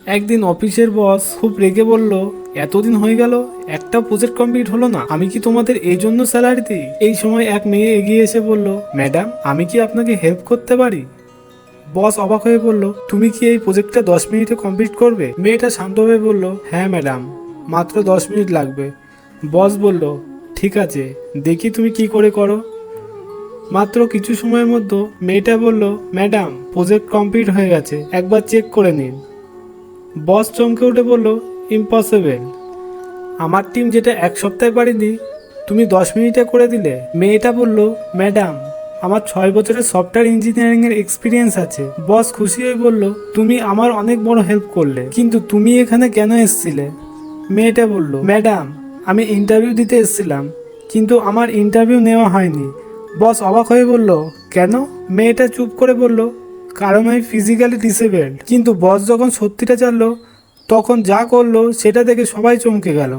একদিন অফিসের বস খুব রেগে বলল, এতদিন হয়ে গেল একটা প্রজেক্ট কমপ্লিট হলো না, আমি কি তোমাদের এই জন্য স্যালারি দিই? এই সময় এক মেয়ে এগিয়ে এসে বলল, ম্যাডাম আমি কি আপনাকে হেল্প করতে পারি? বস অবাক হয়ে বলল, তুমি কি এই প্রজেক্টটা 10 মিনিটে কমপ্লিট করবে? মেয়েটা শান্তভাবে বলল, হ্যাঁ ম্যাডাম, মাত্র 10 মিনিট লাগবে। বস বলল, ঠিক আছে, দেখি তুমি কি করে করো। মাত্র কিছু সময়ের মধ্যে মেয়েটা বলল, ম্যাডাম প্রজেক্ট কমপ্লিট হয়ে গেছে, একবার চেক করে নিন। বস চমকে উঠে বলল, ইম্পসিবল, আমার টিম যেটা এক সপ্তাহে পারেনি তুমি 10 মিনিটে করে দিলে। মেয়েটা বলল, ম্যাডাম আমার 6 বছরের সফটওয়্যার ইঞ্জিনিয়ারিংয়ের এক্সপিরিয়েন্স আছে। বস খুশি হয়ে বলল, তুমি আমার অনেক বড় হেল্প করলে, কিন্তু তুমি এখানে কেন এসেছিলে? মেয়েটা বলল, ম্যাডাম আমি ইন্টারভিউ দিতে এসেছিলাম, কিন্তু আমার ইন্টারভিউ নেওয়া হয়নি। বস অবাক হয়ে বলল, কেন? মেয়েটা চুপ করে বলল, কারণ আমি ফিজিক্যালি ডিসেবলড। কিন্তু বস যখন সত্যিটা জানলো, তখন যা করলো সেটা দেখে সবাই চমকে গেল।